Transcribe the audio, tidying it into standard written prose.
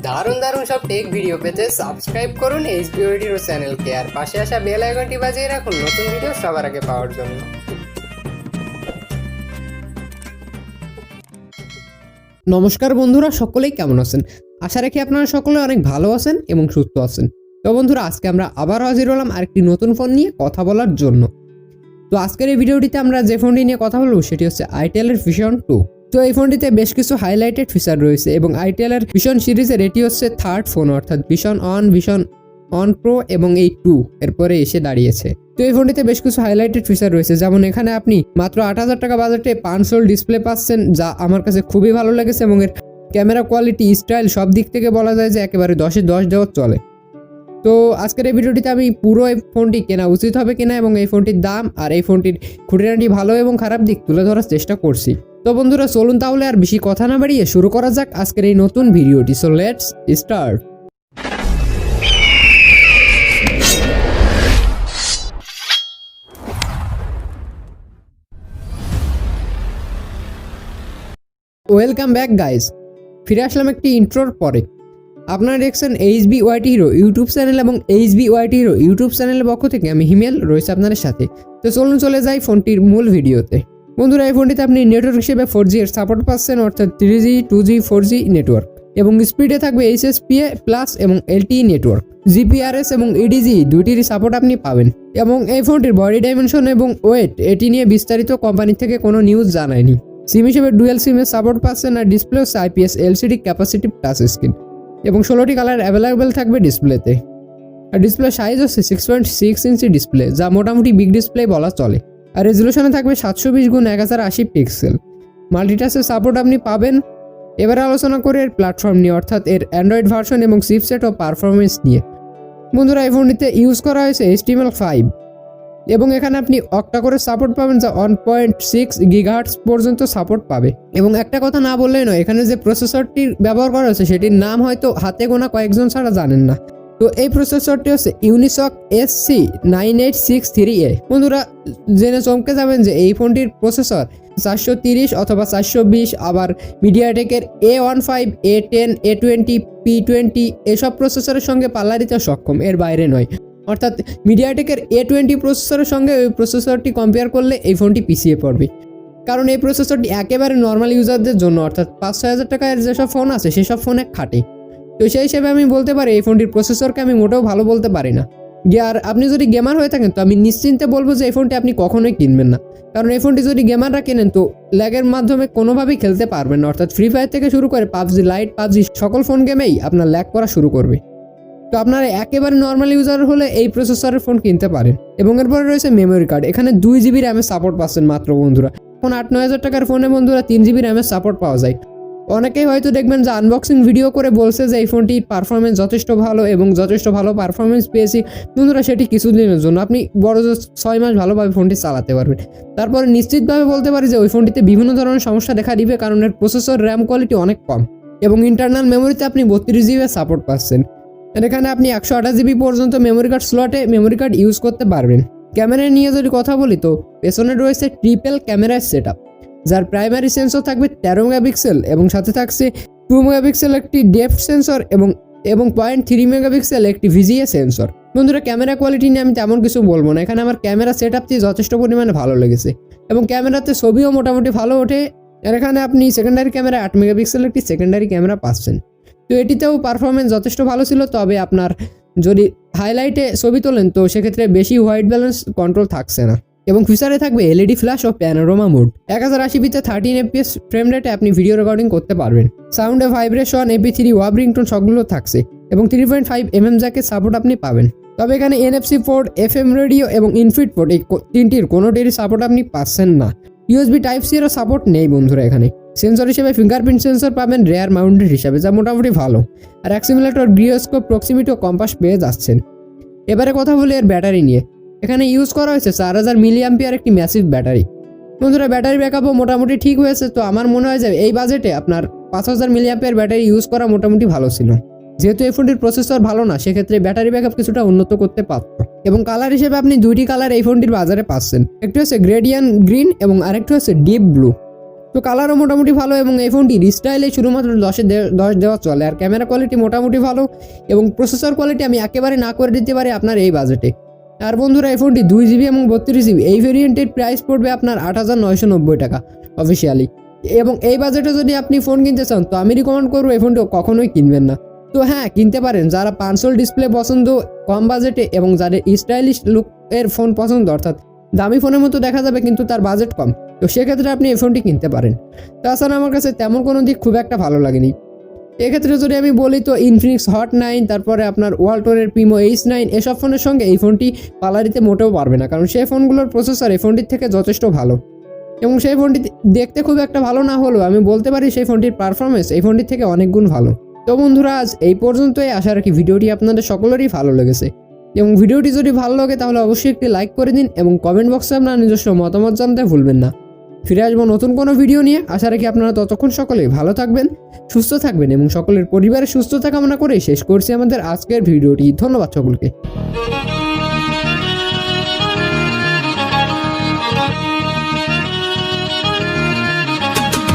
দারুণ দারুণ সব টেক ভিডিও পেতে সাবস্ক্রাইব করুন এইচবি অডিও চ্যানেলকে আর পাশে আসা বেল আইকনটি বাজিয়ে রাখুন নতুন ভিডিও সবার আগে পাওয়ার জন্য। নমস্কার বন্ধুরা, সকলেই কেমন আছেন? আশা রাখি আপনারা সকলে অনেক ভালো আছেন এবং সুস্থ আছেন। তো বন্ধুরা, আজকে আমরা আবার হাজির হলাম আরেকটি নতুন ফোন নিয়ে কথা বলার জন্য। তো আজকের এই ভিডিওটিতে আমরা যে ফোনটি নিয়ে কথা বলবো সেটি হচ্ছে আইটেলের ভিশন 2। তো এই ফোনটিতে বেশ কিছু হাইলাইটেড ফিচার রয়েছে এবং আইটেলের ভিশন সিরিজের এটি হচ্ছে থার্ড ফোন, অর্থাৎ ভিশন অন প্রো এবং এই 2 এরপরে এসে দাঁড়িয়েছে। তো এই ফোনটিতে বেশ কিছু হাইলাইটেড ফিচার রয়েছে, যেমন এখানে আপনি মাত্র ৮,০০০ টাকা বাজেটে 5 ডিসপ্লে পাচ্ছেন, যা আমার কাছে খুবই ভালো লেগেছে এবং এর ক্যামেরা কোয়ালিটি, স্টাইল সব দিক থেকে বলা যায় যে একেবারে 10-এ 10 দেওয়া চলে। তো আজকের এই ভিডিওটিতে আমি পুরো এই ফোনটি কেনা উচিত হবে কিনা এবং এই ফোনটির দাম আর এই ফোনটির খুঁটিনাটি ভালো এবং খারাপ দিক তুলে ধরার চেষ্টা করছি। তো বন্ধুরা, চলুন তাহলে আর বেশি কথা না বাড়িয়ে শুরু করা যাক আজকের এই নতুন ভিডিওটি। So let's start. Welcome back guys, ফিরে আসলাম একটি ইন্ট্রোর পরে। আপনারা দেখছেন এইচবি ওয়াইটি হিরো ইউটিউব চ্যানেল এবং এইচবি ওয়াইটি হিরো ইউটিউব চ্যানেলের পক্ষ থেকে আমি হিমেল রয়েছে আপনাদের সাথে। তো চলুন চলে যাই ফোনটির মূল ভিডিওতে। বন্ধুরা, এই ফোনটিতে আপনি নেটওয়ার্ক হিসেবে 4G এর সাপোর্ট পাচ্ছেন, অর্থাৎ 3G 2G 4G নেটওয়ার্ক, এবং স্পিডে থাকবে HSPA প্লাস এবং LTE নেটওয়ার্ক। GPRS এবং EDG দুইটিরই সাপোর্ট আপনি পাবেন। এবং এই ফোনটির বডি ডাইমেনশন এবং ওয়েট এটি নিয়ে বিস্তারিত কোম্পানি থেকে কোনো নিউজ জানায়নি। সিম হিসেবে ডুয়েল সিমের সাপোর্ট পাচ্ছেন আর ডিসপ্লে হচ্ছে IPS LCD capacitive touch screen এবং 16টি কালার অ্যাভেলেবেল থাকবে ডিসপ্লেতে। আর ডিসপ্লে সাইজ হচ্ছে 6.6 ইঞ্চি ডিসপ্লে, যা মোটামুটি বিগ ডিসপ্লে বলা চলে। আর রেজলিউশনে থাকবে 720x1080 পিক্সেল। মাল্টিটাচের সাপোর্ট আপনি পাবেন। এবারে আলোচনা করে এর প্ল্যাটফর্ম নিয়ে, অর্থাৎ এর অ্যান্ড্রয়েড ভার্সন এবং চিপসেট ও পারফরমেন্স নিয়ে। বন্ধুরা, এই ফোনটিতে ইউজ করা হয়েছে HTML5 এবং এখানে আপনি অক্টা করে সাপোর্ট পাবেন, যা 1.6 GHz পর্যন্ত সাপোর্ট পাবে। এবং একটা কথা না বললেই নয়, এখানে যে প্রসেসরটি ব্যবহার করা হয়েছে সেটির নাম হয়তো হাতে গোনা কয়েকজন ছাড়া জানেন না। তো এই প্রসেসরটি হচ্ছে ইউনিসক SC9863A। বন্ধুরা, জেনে চমকে যাবেন যে এই ফোনটির প্রসেসর 430 অথবা 420, আবার মিডিয়াটেকের A15, A10, A20, P20 এসব প্রসেসরের সঙ্গে পাল্লা দিতে সক্ষম, এর বাইরে নয়। অর্থাৎ মিডিয়াটেকের A20 প্রসেসরের সঙ্গে ওই প্রসেসরটি কম্পেয়ার করলে এই ফোনটি পিছিয়ে পড়বে, কারণ এই প্রসেসরটি একেবারে নর্মাল ইউজারদের জন্য, অর্থাৎ 5-6 টাকার যেসব ফোন আছে সেসব ফোনে খাটে। তো সেই হিসেবে আমি বলতে পারি এই ফোনটির প্রসেসরকে আমি মোটেও ভালো বলতে পারি না। আর আপনি যদি গেমার হয়ে থাকেন তো আমি নিশ্চিন্তে বলবো যে এই ফোনটি আপনি কখনোই কিনবেন না, কারণ এই ফোনটি যদি গেমাররা কেনেন তো ল্যাগের মাধ্যমে কোনোভাবেই খেলতে পারবেন না। অর্থাৎ ফ্রি ফায়ার থেকে শুরু করে পাবজি লাইট, পাবজি সকল ফোন গেমেই আপনার ল্যাগ করা শুরু করবে। তো আপনারা একেবারে নর্মাল ইউজার হলে এই প্রসেসরের ফোন কিনতে পারেন। এবং এরপরে রয়েছে মেমোরি কার্ড। এখানে 2GB র্যামের সাপোর্ট পাচ্ছেন মাত্র। বন্ধুরা, এখন 8-9 হাজার টাকার ফোনে বন্ধুরা 3GB র্যামের সাপোর্ট পাওয়া যায়। অনেকেই হয়তো দেখবেন যে আনবক্সিং ভিডিও করে বলছে যে এই ফোনটির পারফরমেন্স যথেষ্ট ভালো এবং যথেষ্ট ভালো পারফরমেন্স পেয়েছি। বন্ধুরা, সেটি কিছুদিনের জন্য, আপনি বড় 6 মাস ভালোভাবে ফোনটি চালাতে পারবেন। তারপরে নিশ্চিতভাবে বলতে পারি যে ওই ফোনটিতে বিভিন্ন ধরনের সমস্যা দেখা দিবে, কারণ এর প্রসেসর র্যাম কোয়ালিটি অনেক কম এবং ইন্টারনাল মেমোরিতে আপনি 32GB সাপোর্ট পাচ্ছেন। আর এখানে আপনি 128GB পর্যন্ত মেমোরি কার্ড স্লটে মেমোরি কার্ড ইউজ করতে পারবেন। ক্যামেরা নিয়ে যদি কথা বলি তো পেছনে রয়েছে ট্রিপল ক্যামেরার সেটআপ, যার প্রাইমারি সেন্সর থাকবে 13 মেগাপিক্সেল এবং সাথে থাকছে 2 মেগাপিক্সেল একটি ডেপথ সেন্সর এবং 0.3 মেগাপিক্সেল একটি VGA সেন্সর। বন্ধুরা, ক্যামেরা কোয়ালিটি নিয়ে আমি তেমন কিছু বলবো না। এখানে আমার ক্যামেরা সেটআপটি যথেষ্ট পরিমাণে ভালো লেগেছে এবং ক্যামেরাতে ছবিও মোটামুটি ভালো ওঠে। আর এখানে আপনি সেকেন্ডারি ক্যামেরা 8 মেগাপিক্সেল একটি সেকেন্ডারি ক্যামেরা পাচ্ছেন। তো এটিতেও পারফরমেন্স যথেষ্ট ভালো ছিল, তবে আপনার যদি হাইলাইটে ছবি তোলেন তো সেক্ষেত্রে বেশি হোয়াইট ব্যালেন্স কন্ট্রোল থাকছে না। এবং ফিচারে থাকবে LED ফ্ল্যাশ ও panorama mode. 1080p 13 fps frame রেটে আপনি ভিডিও রেকর্ডিং করতে পারবেন। সাউন্ডে ভাইব্রেশন, MP3 ওয়াব রিংটোন সবগুলো থাকছে এবং 3.5mm জ্যাকের সাপোর্ট আপনি পাবেন। তবে এখানে NFC পোর্ট, FM রেডিও এবং ইনফিট পোর্ট এই তিনটির কোনোটিরই সাপোর্ট আপনি পাচ্ছেন না। USB Type-C এরও সাপোর্ট নেই বন্ধুরা। এখানে সেন্সর হিসেবে ফিঙ্গারপ্রিন্ট সেন্সর পাবেন রেয়ার মাউন্টেড হিসাবে, যা মোটামুটি ভালো। আর অ্যাক্সিমিলেটর, গিরোস্কোপ, প্রক্সিমিটি ও কম্পাস পেয়ে যাচ্ছেন। এবারে কথা বলি এর ব্যাটারি নিয়ে। এখানে ইউজ করা হয়েছে 4000 mAh একটি ম্যাসিভ ব্যাটারি। বন্ধুরা, ব্যাটারি ব্যাকআপও মোটামুটি ঠিক হয়েছে। তো আমার মনে হয় যে এই বাজেটে আপনার 5000 mAh ব্যাটারি ইউজ করা মোটামুটি ভালো ছিল। যেহেতু এই ফোনটির প্রসেসর ভালো না, সেক্ষেত্রে ব্যাটারি ব্যাকআপ কিছুটা উন্নত করতে পারত। এবং কালার হিসেবে আপনি 2টি কালার এই ফোনটির বাজারে পাচ্ছেন। একটি হচ্ছে গ্রেডিয়ান গ্রিন এবং আরেকটি হচ্ছে ডিপ ব্লু। তো কালারও মোটামুটি ভালো এবং এই ফোনটির স্টাইলে শুধুমাত্র 10 দেওয়া চলে। আর ক্যামেরা কোয়ালিটি মোটামুটি ভালো এবং প্রসেসর কোয়ালিটি আমি একেবারে না করে দিতে পারি আপনার এই বাজেটে। আর বন্ধুরা এই ফোনটি 2GB এবং 32GB এই ভেরিয়েন্টের প্রাইস পড়বে আপনার 8,990 টাকা অফিসিয়ালি। এবং এই বাজেটে যদি আপনি ফোন কিনতে চান তো আমি রিকমেন্ড করবো এই ফোনটি কখনোই কিনবেন না। তো হ্যাঁ, কিনতে পারেন যারা পাঁচশোল ডিসপ্লে পছন্দ কম বাজেটে এবং যাদের স্টাইলিশ লুক এর ফোন পছন্দ, অর্থাৎ দামি ফোনের মতো দেখা যাবে কিন্তু তার বাজেট কম, তো সেক্ষেত্রে আপনি এই ফোনটি কিনতে পারেন। তাছাড়া আমার কাছে তেমন কোনো দিক খুব একটা ভালো লাগেনি। এক্ষেত্রে যদি আমি বলি তো ইনফিনিক্স হট 9, তারপরে আপনার ওয়ালটনের প্রিমো H9 এসব ফোনের সঙ্গে এই ফোনটি পাল্লা দিতে মোটেও পারবে না, কারণ সেই ফোনগুলোর প্রসেসর এই ফোনটির থেকে যথেষ্ট ভালো এবং সেই ফোনটি দেখতে খুব একটা ভালো না হলেও আমি বলতে পারি সেই ফোনটির পারফরমেন্স এই ফোনটির থেকে অনেক গুণ ভালো। তো বন্ধুরা আজ এই পর্যন্তই, আশা রাখি ভিডিওটি আপনাদের সকলেরই ভালো লেগেছে এবং ভিডিওটি যদি ভালো লাগে তাহলে অবশ্যই একটি লাইক করে দিন এবং কমেন্ট বক্সে আপনার নিজস্ব মতামত জানতে ভুলবেন না। ফিরে আসবো নতুন কোনো ভিডিও নিয়ে, আশা রাখি আপনারা ততক্ষণ সকলেই ভালো থাকবেন, সুস্থ থাকবেন এবং সকলের পরিবারের সুস্থতা কামনা করেই শেষ করছি আমাদের আজকের ভিডিওটি। ধন্যবাদ সকলকে।